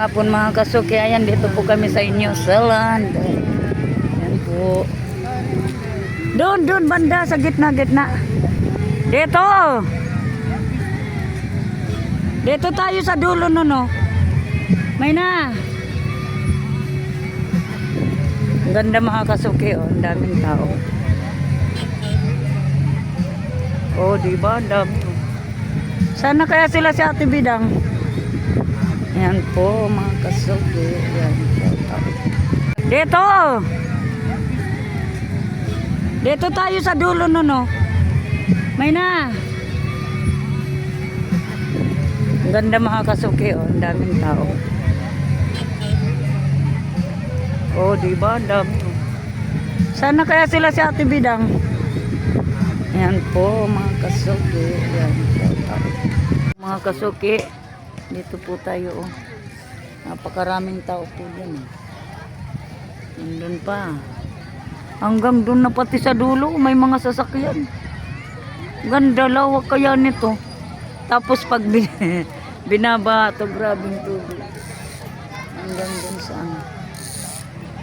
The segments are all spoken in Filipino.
Hapon mga kasuki, ayan dito po kami sa New Zealand. Ayan po. Doon banda sa gitna. Dito. Dito tayo sa dulo no. May na. Ang ganda mga kasuki, oh, ang daming tao. Oh, di ba? Ang dami. Sana kaya sila si Ate Bidang. Yan po mga kasuki. Yan. Dito! Dito tayo sa dulo no. May na. Ang ganda mga kasuki. Oh. Ang daming tao. Oh, diba? Ang dami. Sana kaya sila si Ate Bidang. Yan po mga kasuki. Yan. Mga kasuki. Dito po tayo, oh. Napakaraming tao po dyan, eh. Nandun pa. Hanggang doon na pati sa dulo, may mga sasakyan. Ganda, lawak kaya nito. Tapos pag binaba ito, grabing tubig. Hanggang doon sa ano.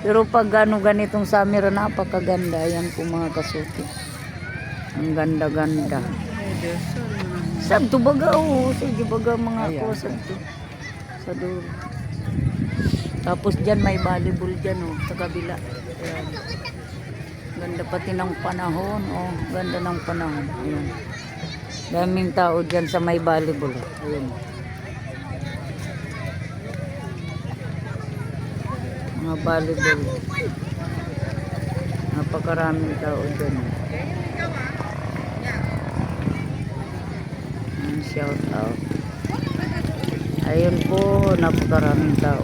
Pero pag ganitong summer, napakaganda. Yan po mga kasuki. Ang ganda-ganda. Sab to baga, oh. Sige baga mga ako sa dulo. Tapos dyan may volleyball dyan, oh, sa kabila. Ayan. Ganda pati ng panahon, oh. Ganda ng panahon. Ayan. Daming tao dyan sa may volleyball. Ayan. Mga volleyball. Napakaraming tao dyan. Shout out. Ayun po, napakaraming tao.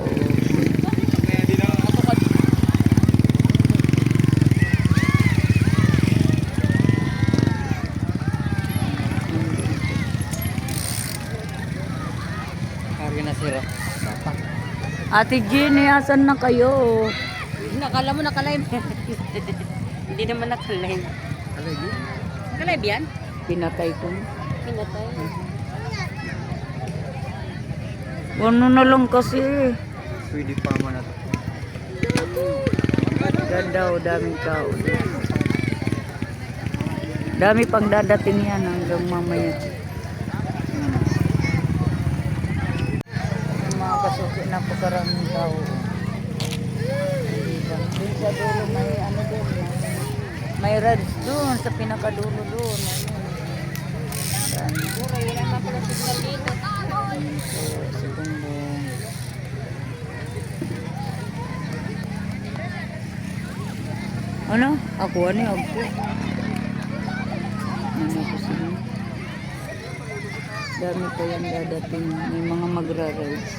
Ate Jenny, asan na kayo? Nakala mo nakalive. Hindi naman nakalive. Nakalive yan? Pinatay ko. Pinatay. Ano na lang kasi. Pwede pa man ito. Ganda, oh, daming tao. Dami pang dadating yan hanggang mamaya. Mga kasuki, napakaraming tao. Doon sa dulo may ano doon. May rides doon sa pinakadulo doon. Pura, wala na pala signal dito. Ano? Ako ano yung ako? Ano ako sila? Dami pa yan dadating. May mga magra-rides.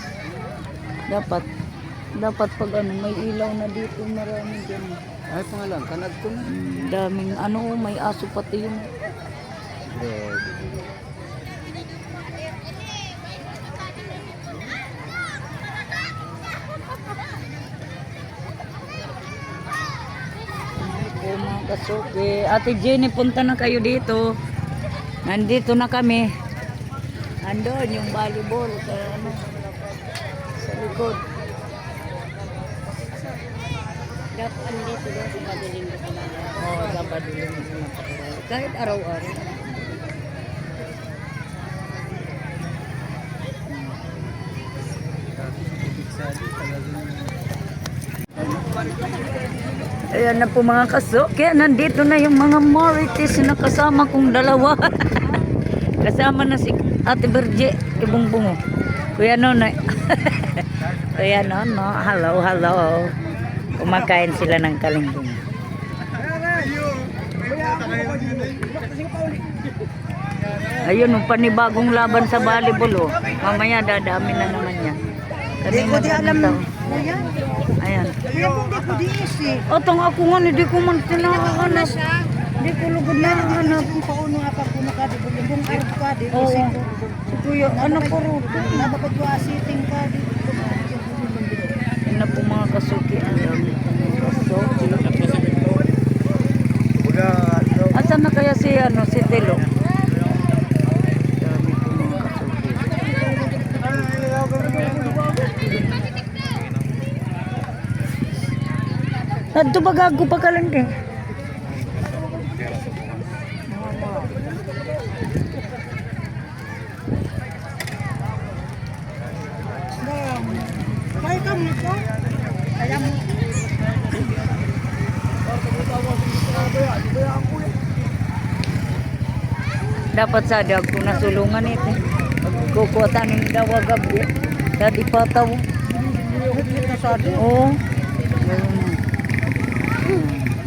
Dapat pag ano, may ilaw na dito. Marami dyan. Ay, pangalan, kanag ko na. Daming ano, may aso pati yun. Mga kasuki. Ate Jenny, punta na kayo dito. Nandito na kami. Andun yung volleyball sa ano, sa likod. Dapat andito doon sa Padaling ko pala. Oo, dapat din. Kahit araw-araw. Ayan na po mga kasuki. Nandito na yung mga Mauritius na kasama kong dalawa. Kasama na si Ate Berje, Ibungbungo. Kuya Nonoy. Kuya Nono, hello. Kumakain sila ng kalinggong. Ayun, panibagong laban sa volleyball, oh. Mamaya dadami na naman yan. Hindi ko di alam na. yan. Ayan. Kaya kung di ko di isi. Otong ako nga, hindi ko man tinahanap. Hindi ko lugod na hanap. Kung pauno nga pa po nakadibog. Kung arap ka di. Oo. Kuya, ano po ro? Nabakadwa siting ka di. Yan na po mga kasuki. Kasuki. Asan na kaya si Telo? Dami po mga kasuki. Adto bagag ko pa kalangke. Kaya ka mo ko? Alam mo. Dapat sa dag ko nasulungan ito. Kukutan ng dawagab ya. Dati pataw. Oo.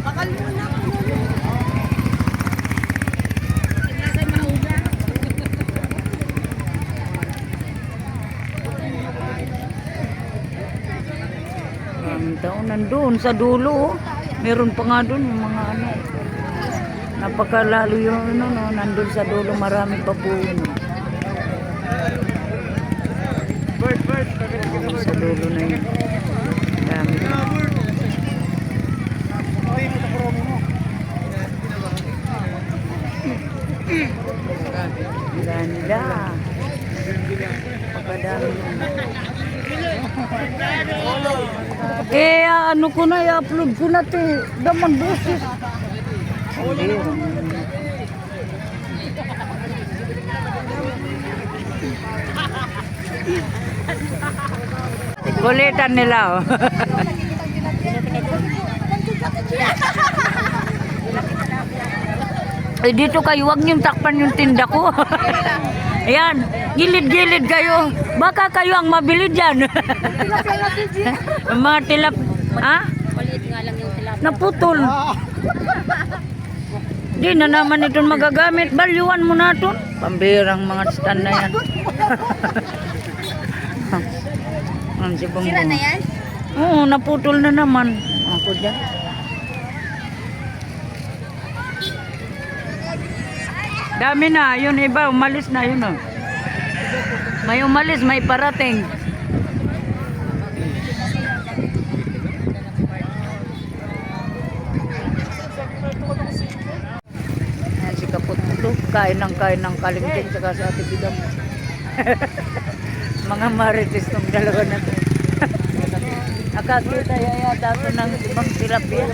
Bakal mo na ako. Nasa mahuga. Ang taon nandun sa dulo. Meron pa nga dun yung mga ano. Napakalalo yung ano, no, nandun sa dulo marami pa po yun. No. Sa dulo na yun. Dami. Ganda. Pagkadami yun. Ano ko na, i-upload ko na ito. Daman boses. Hindi. Kulitan nila, oh. Eh, dito kayo, huwag niyong takpan yung tinda ko. Ayan, gilid-gilid kayo. Baka kayo ang mabili dyan. Mga tilap, ha? Maliit nga lang yung tilapia. Naputol. Di na naman itong magagamit. Balyuan mo na ito. Pambirang mga stand na yan. Ang sibong Sira na yan? Oo, naputol na naman. Ako dyan. Dami na. Yun iba, umalis na yun. Oh. May umalis, may parating. Ayan si Kaput-Puto. Kain ng kalingking saka sa Ate Bidang. Mga marites tong dalawa na to. Nakakita yata ito ng ibang tilapia.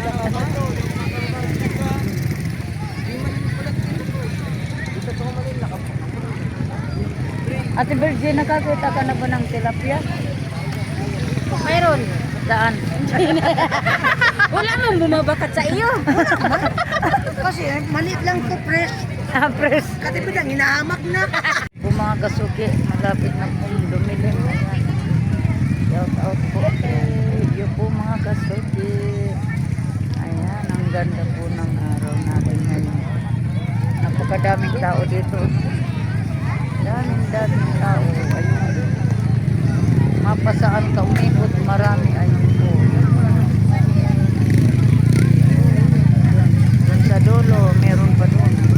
Ate Virgin, nakakita ka na ba ng tilapia? Mayroon. Saan? Wala nang bumabakat sa iyo. Kasi maliit lang to, fresh. Pres. Katipid ang hinahamak na. Po mga kasuki, malapit na pong dumilim. Ayan. Shout out po. Thank you po mga kasuki. Ayan, ang ganda po ng araw natin ngayon. Napakadaming tao dito. Daming tao. Ayun. Mapasaan ka umikot, marami. Ayun po. Doon sa dulo, meron pa doon.